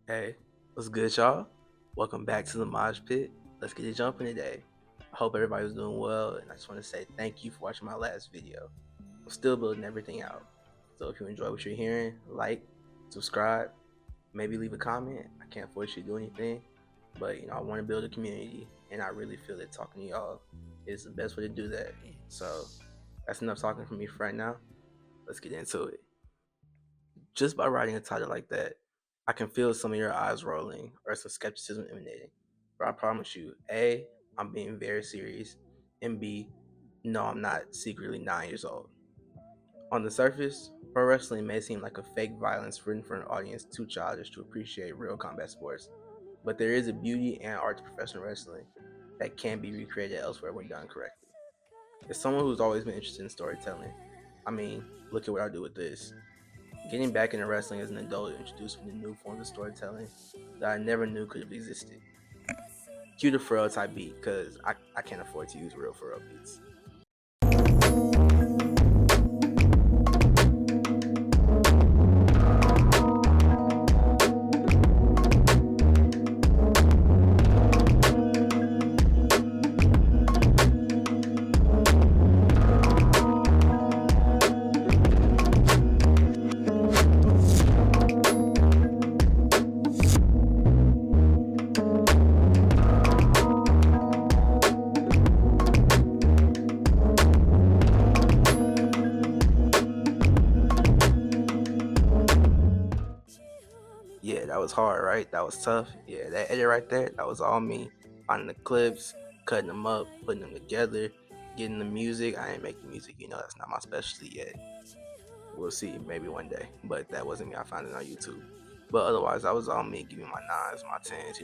Hey, what's good, y'all? Welcome back to the Mosh Pit. Let's get it jumping today. I hope everybody's doing well, and I just want to say thank you for watching my last video. I'm still building everything out. So if you enjoy what you're hearing, like, subscribe, maybe leave a comment. I can't force you to do anything, but I want to build a community, and I really feel that talking to y'all is the best way to do that. So that's enough talking from me for right now. Let's get into it. Just by writing a title like that, I can feel some of your eyes rolling or some skepticism emanating. But I promise you, A, I'm being very serious, and B, no, I'm not secretly 9 years old. On the surface, pro wrestling may seem like a fake violence written for an audience too childish to appreciate real combat sports, but there is a beauty and art to professional wrestling that can be recreated elsewhere when done correctly. As someone who's always been interested in storytelling, I mean, look at what I do with this. Getting back into wrestling as an adult introduced me to new forms of storytelling that I never knew could have existed. Cue the Pharrell type beat, because I can't afford to use real Pharrell beats. Yeah, that was hard, right? That was tough. Yeah, that edit right there, that was all me. Finding the clips, cutting them up, putting them together, getting the music. I ain't make the music, that's not my specialty yet. We'll see, maybe one day. But that wasn't me. I found it on YouTube. But otherwise, that was all me giving my nines, my tens.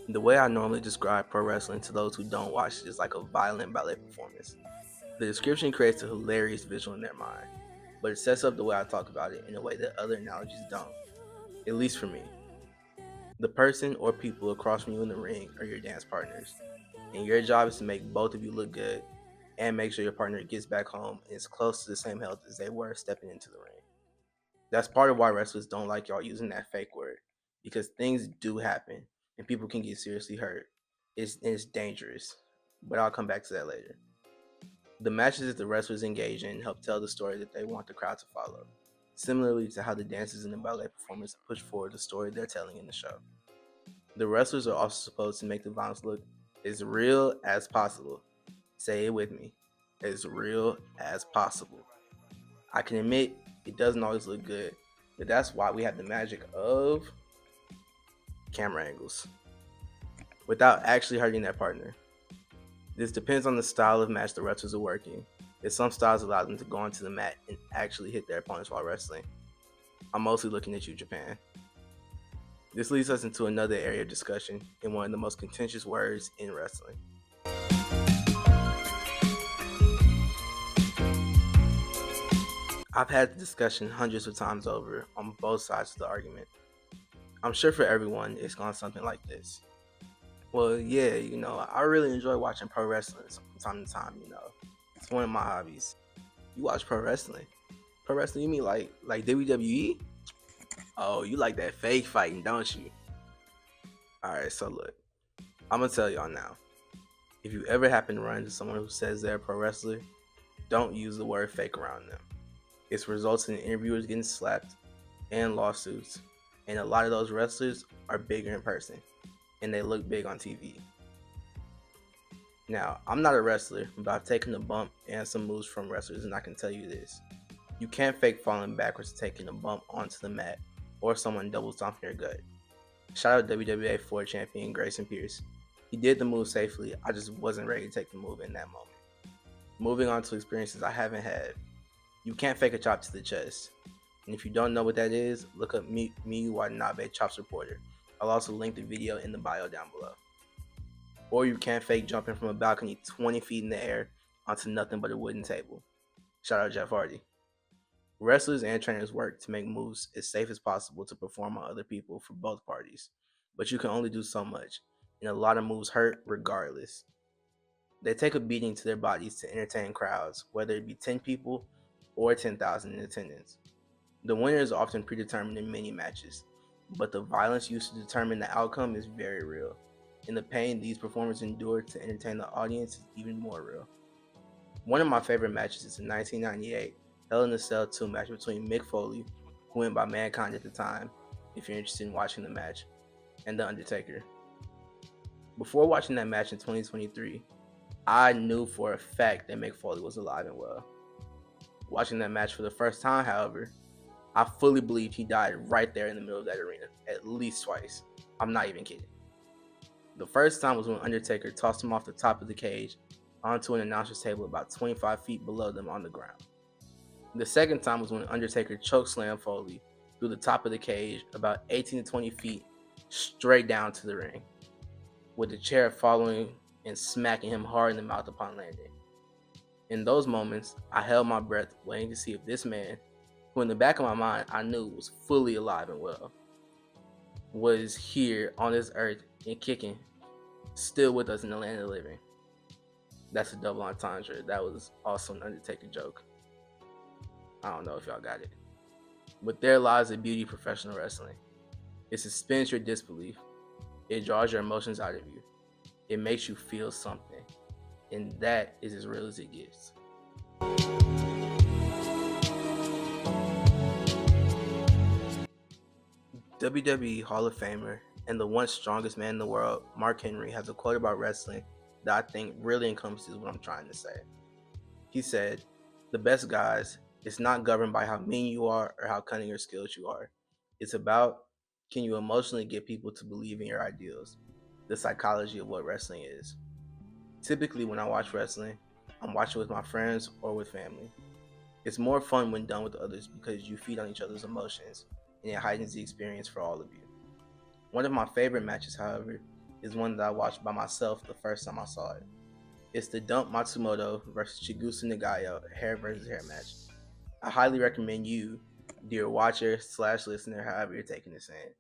The way I normally describe pro wrestling to those who don't watch it is like a violent ballet performance. The description creates a hilarious visual in their mind, but it sets up the way I talk about it in a way that other analogies don't, at least for me. The person or people across from you in the ring are your dance partners, and your job is to make both of you look good and make sure your partner gets back home and is close to the same health as they were stepping into the ring. That's part of why wrestlers don't like y'all using that fake word, because things do happen and people can get seriously hurt. It's dangerous, but I'll come back to that later. The matches that the wrestlers engage in help tell the story that they want the crowd to follow, similarly to how the dancers in the ballet performance push forward the story they're telling in the show. The wrestlers are also supposed to make the violence look as real as possible. Say it with me, as real as possible. I can admit it doesn't always look good, but that's why we have the magic of camera angles without actually hurting their partner. This depends on the style of match the wrestlers are working, as some styles allow them to go onto the mat and actually hit their opponents while wrestling. I'm mostly looking at you, Japan. This leads us into another area of discussion in one of the most contentious words in wrestling. I've had the discussion hundreds of times over on both sides of the argument. I'm sure for everyone, it's gone something like this. Well, yeah, I really enjoy watching pro wrestling from time to time. It's one of my hobbies. You watch pro wrestling? Pro wrestling, you mean like WWE? Oh, you like that fake fighting, don't you? Alright, so look, I'm gonna tell y'all now. If you ever happen to run into someone who says they're a pro wrestler, don't use the word fake around them. It's resulting in interviewers getting slapped and lawsuits, and a lot of those wrestlers are bigger in person, and they look big on TV. Now, I'm not a wrestler, but I've taken a bump and some moves from wrestlers, and I can tell you this. You can't fake falling backwards taking a bump onto the mat, or someone double stomping your gut. Shout out WWA 4 champion Grayson Pierce. He did the move safely, I just wasn't ready to take the move in that moment. Moving on to experiences I haven't had. You can't fake a chop to the chest. And if you don't know what that is, look up Miyu Watanabe Chops Reporter. I'll also link the video in the bio down below. Or you can't fake jumping from a balcony 20 feet in the air onto nothing but a wooden table. Shout out Jeff Hardy. Wrestlers and trainers work to make moves as safe as possible to perform on other people for both parties, but you can only do so much, and a lot of moves hurt regardless. They take a beating to their bodies to entertain crowds, whether it be 10 people or 10,000 in attendance. The winner is often predetermined in many matches, but the violence used to determine the outcome is very real, and the pain these performers endure to entertain the audience is even more real. One of my favorite matches is the 1998 Hell in a Cell 2 match between Mick Foley, who went by Mankind at the time, if you're interested in watching the match, and The Undertaker. Before watching that match in 2023, I knew for a fact that Mick Foley was alive and well. Watching that match for the first time, however, I fully believed he died right there in the middle of that arena, at least twice. I'm not even kidding. The first time was when Undertaker tossed him off the top of the cage onto an announcer's table about 25 feet below them on the ground. The second time was when Undertaker chokeslammed Foley through the top of the cage about 18 to 20 feet straight down to the ring, with the chair following and smacking him hard in the mouth upon landing. In those moments, I held my breath waiting to see if this man, who in the back of my mind I knew was fully alive and well, was here on this earth and kicking, still with us in the land of the living. That's a double entendre. That was also an Undertaker joke. I don't know if y'all got it. But there lies the beauty of professional wrestling. It suspends your disbelief. It draws your emotions out of you. It makes you feel something. And that is as real as it gets. WWE Hall of Famer and the once strongest man in the world, Mark Henry, has a quote about wrestling that I think really encompasses what I'm trying to say. He said, "The best guys, it's not governed by how mean you are or how cunning or skilled you are. It's about, can you emotionally get people to believe in your ideals? The psychology of what wrestling is." Typically, when I watch wrestling, I'm watching with my friends or with family. It's more fun when done with others because you feed on each other's emotions and it heightens the experience for all of you. One of my favorite matches, however, is one that I watched by myself the first time I saw it. It's the Dump Matsumoto versus Chigusa Nagayo hair versus hair match. I highly recommend you, dear watcher / listener, however you're taking this in,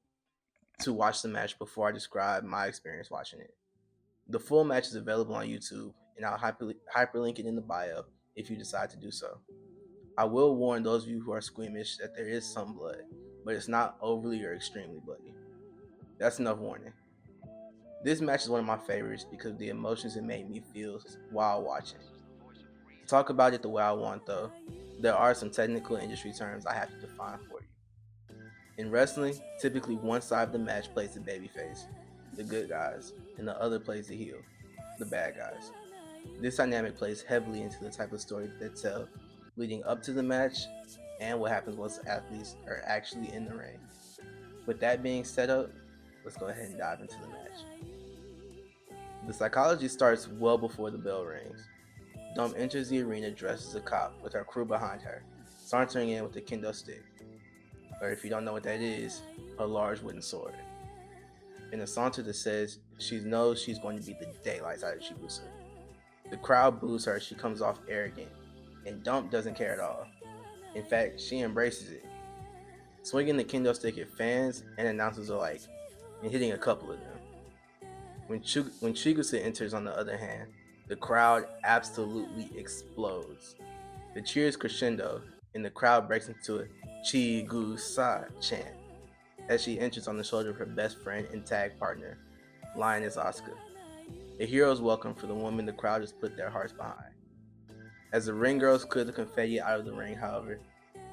to watch the match before I describe my experience watching it. The full match is available on YouTube, and I'll hyperlink it in the bio if you decide to do so. I will warn those of you who are squeamish that there is some blood, but it's not overly or extremely bloody. That's enough warning. This match is one of my favorites because of the emotions it made me feel while watching. To talk about it the way I want, though, there are some technical industry terms I have to define for you. In wrestling, typically one side of the match plays the babyface, the good guys, and the other plays the heel, the bad guys. This dynamic plays heavily into the type of story that they tell leading up to the match and what happens once the athletes are actually in the ring. With that being set up, let's go ahead and dive into the match. The psychology starts well before the bell rings. Dump enters the arena dressed as a cop with her crew behind her, sauntering in with a kendo stick, or if you don't know what that is, a large wooden sword. In a saunter that says she knows she's going to beat the daylights out of Chigusa. The crowd boos her as she comes off arrogant, and Dump doesn't care at all. In fact, she embraces it, swinging the kendo stick at fans and announcers alike, and hitting a couple of them. When Chigusa enters, on the other hand, the crowd absolutely explodes. The cheers crescendo, and the crowd breaks into a Chigusa chant as she enters on the shoulder of her best friend and tag partner, Lioness Asuka. A hero's welcome for the woman the crowd has put their hearts behind. As the ring girls clear the confetti out of the ring, however,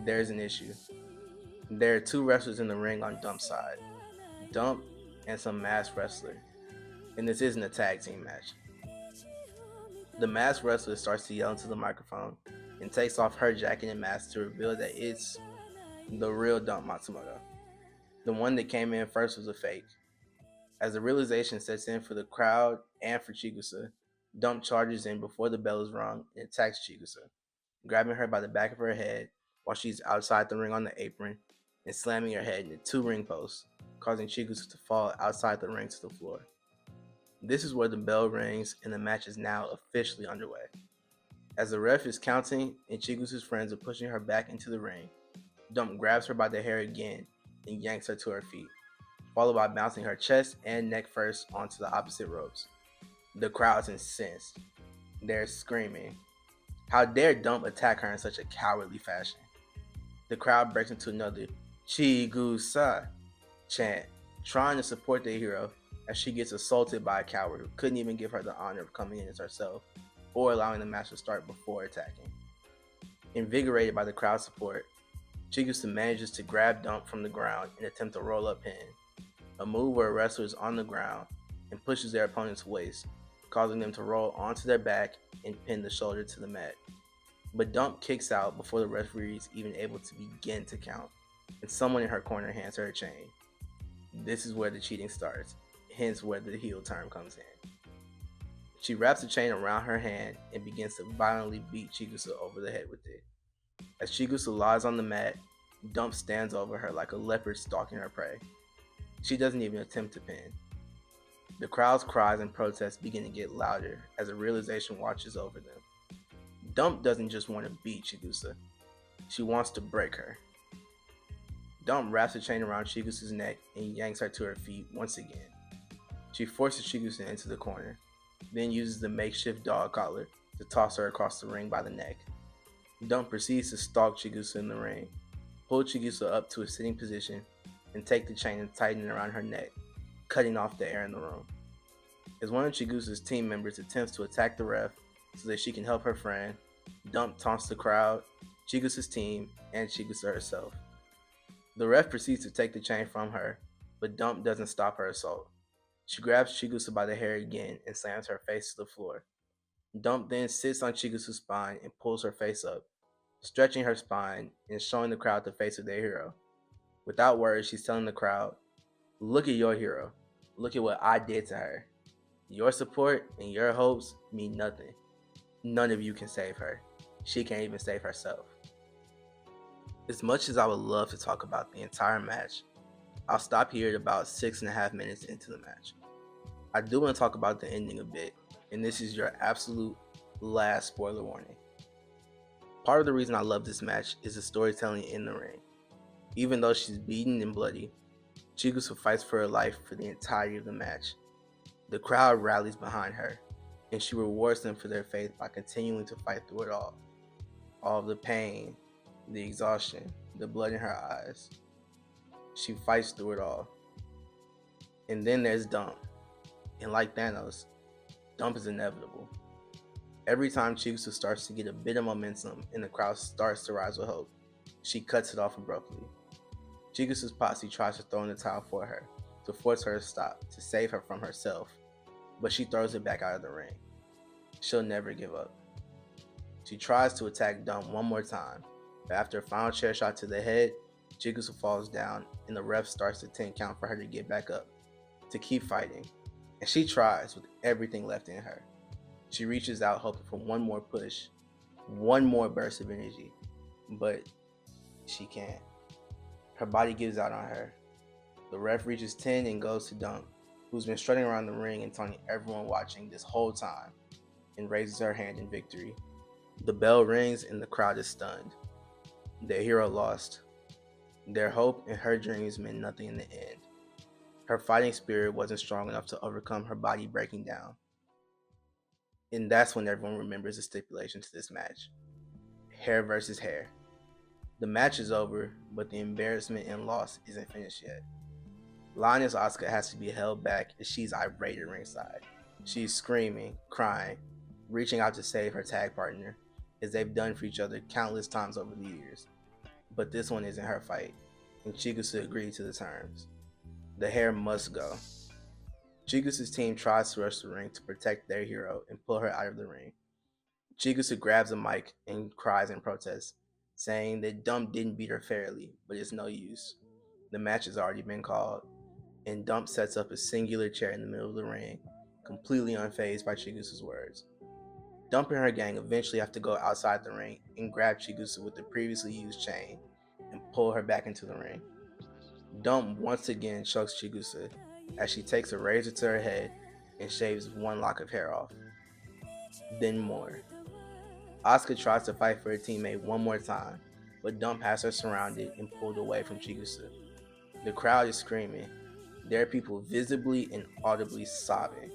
there's an issue. There are two wrestlers in the ring on Dump's side, Dump and some masked wrestler, and this isn't a tag team match. The masked wrestler starts to yell into the microphone and takes off her jacket and mask to reveal that it's the real Dump Matsumoto. The one that came in first was a fake. As the realization sets in for the crowd and for Chigusa, Dump charges in before the bell is rung and attacks Chigusa, grabbing her by the back of her head while she's outside the ring on the apron and slamming her head into two ring posts, causing Chigusa to fall outside the ring to the floor. This is where the bell rings and the match is now officially underway. As the ref is counting and Chigusa's friends are pushing her back into the ring, Dump grabs her by the hair again and yanks her to her feet, followed by bouncing her chest and neck first onto the opposite ropes. The crowd's incensed. They're screaming, How dare Dump attack her in such a cowardly fashion? The crowd breaks into another Chigusa chant, trying to support their hero as she gets assaulted by a coward who couldn't even give her the honor of coming in as herself or allowing the match to start before attacking. Invigorated by the crowd support, Chigusa manages to grab Dump from the ground and attempt a roll-up pin, a move where a wrestler is on the ground and pushes their opponent's waist, causing them to roll onto their back and pin the shoulder to the mat. But Dump kicks out before the referee is even able to begin to count, and someone in her corner hands her a chain. This is where the cheating starts, hence where the heel term comes in. She wraps the chain around her hand and begins to violently beat Chigusa over the head with it. As Chigusa lies on the mat, Dump stands over her like a leopard stalking her prey. She doesn't even attempt to pin. The crowd's cries and protests begin to get louder as a realization watches over them. Dump doesn't just want to beat Chigusa, she wants to break her. Dump wraps the chain around Chigusa's neck and yanks her to her feet once again. She forces Chigusa into the corner, then uses the makeshift dog collar to toss her across the ring by the neck. Dump proceeds to stalk Chigusa in the ring, pull Chigusa up to a sitting position, and take the chain and tighten it around her neck, cutting off the air in the room. As one of Chigusa's team members attempts to attack the ref so that she can help her friend, Dump taunts the crowd, Chigusa's team, and Chigusa herself. The ref proceeds to take the chain from her, but Dump doesn't stop her assault. She grabs Chigusa by the hair again and slams her face to the floor. Dump then sits on Chigusa's spine and pulls her face up, stretching her spine and showing the crowd the face of their hero. Without words, she's telling the crowd, "Look at your hero. Look at what I did to her. Your support and your hopes mean nothing. None of you can save her. She can't even save herself." As much as I would love to talk about the entire match, I'll stop here at about 6.5 minutes into the match. I do want to talk about the ending a bit, and this is your absolute last spoiler warning. Part of the reason I love this match is the storytelling in the ring. Even though she's beaten and bloody, Chigusa fights for her life for the entirety of the match. The crowd rallies behind her, and she rewards them for their faith by continuing to fight through it all. All of the pain, the exhaustion, the blood in her eyes. She fights through it all. And then there's Dump. And like Thanos, Dump is inevitable. Every time Chigusa starts to get a bit of momentum and the crowd starts to rise with hope, she cuts it off abruptly. Chigusa's posse tries to throw in the towel for her, to force her to stop, to save her from herself, but she throws it back out of the ring. She'll never give up. She tries to attack Dump one more time, but after a final chair shot to the head, Chigusa falls down and the ref starts the 10 count for her to get back up, to keep fighting, and she tries with everything left in her. She reaches out hoping for one more push, one more burst of energy, but she can't. Her body gives out on her. The ref reaches 10 and goes to Dump, who's been strutting around the ring and taunting everyone watching this whole time, and raises her hand in victory. The bell rings and the crowd is stunned. Their hero lost. Their hope and her dreams meant nothing in the end. Her fighting spirit wasn't strong enough to overcome her body breaking down. And that's when everyone remembers the stipulation to this match. Hair versus hair. The match is over, but the embarrassment and loss isn't finished yet. Lioness Asuka has to be held back as she's irate at ringside. She's screaming, crying, reaching out to save her tag partner, as they've done for each other countless times over the years. But this one isn't her fight, and Chigusa agreed to the terms. The hair must go. Chigusa's team tries to rush the ring to protect their hero and pull her out of the ring. Chigusa grabs a mic and cries in protest, saying that Dump didn't beat her fairly, but it's no use. The match has already been called, and Dump sets up a singular chair in the middle of the ring, completely unfazed by Chigusa's words. Dump and her gang eventually have to go outside the ring and grab Chigusa with the previously used chain and pull her back into the ring. Dump once again chokes Chigusa as she takes a razor to her head and shaves one lock of hair off. Then more. Asuka tries to fight for her teammate one more time, but Dump has her surrounded and pulled away from Chigusa. The crowd is screaming. There are people visibly and audibly sobbing.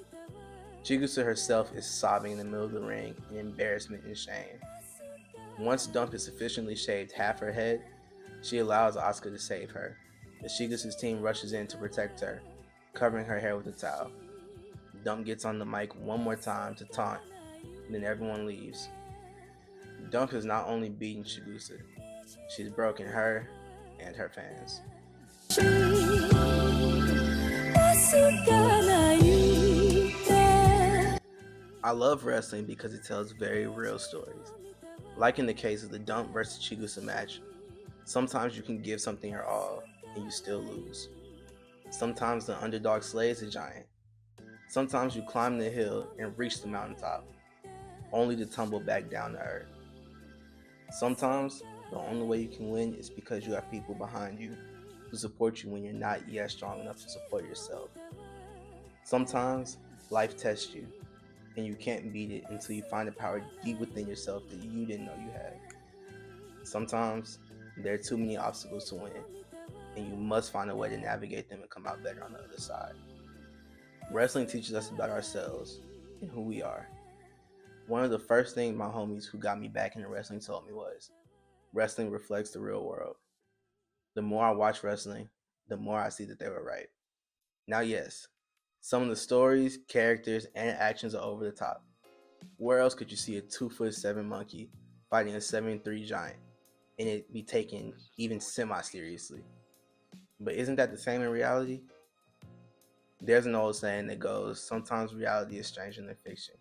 Chigusa herself is sobbing in the middle of the ring in embarrassment and shame. Once Dump has sufficiently shaved half her head, she allows Asuka to save her. The Shiga's team rushes in to protect her, covering her hair with a towel. Dump gets on the mic one more time to taunt, then everyone leaves. Dump has not only beaten Chigusa, she's broken her and her fans. I love wrestling because it tells very real stories. Like in the case of the Dump vs. Chigusa match, sometimes you can give something your all and you still lose. Sometimes the underdog slays a giant. Sometimes you climb the hill and reach the mountaintop, only to tumble back down to earth. Sometimes the only way you can win is because you have people behind you who support you when you're not yet strong enough to support yourself. Sometimes life tests you, and you can't beat it until you find a power deep within yourself that you didn't know you had. Sometimes there are too many obstacles to win, and you must find a way to navigate them and come out better on the other side. Wrestling teaches us about ourselves and who we are. One of the first things my homies who got me back into wrestling told me was, wrestling reflects the real world. The more I watch wrestling, the more I see that they were right. Now, yes, some of the stories, characters, and actions are over the top. Where else could you see a 2'7" monkey fighting a 7'3" giant and it be taken even semi-seriously? But isn't that the same in reality? There's an old saying that goes, sometimes reality is stranger than fiction.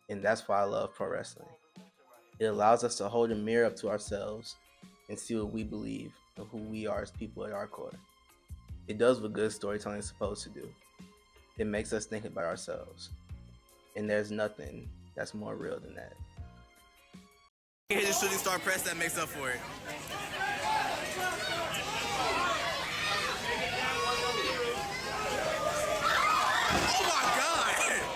And that's why I love pro wrestling. It allows us to hold a mirror up to ourselves and see what we believe and who we are as people at our core. It does what good storytelling is supposed to do. It makes us think about ourselves. And there's nothing that's more real than that. Here's the shooting star press that makes up for it. Oh my God!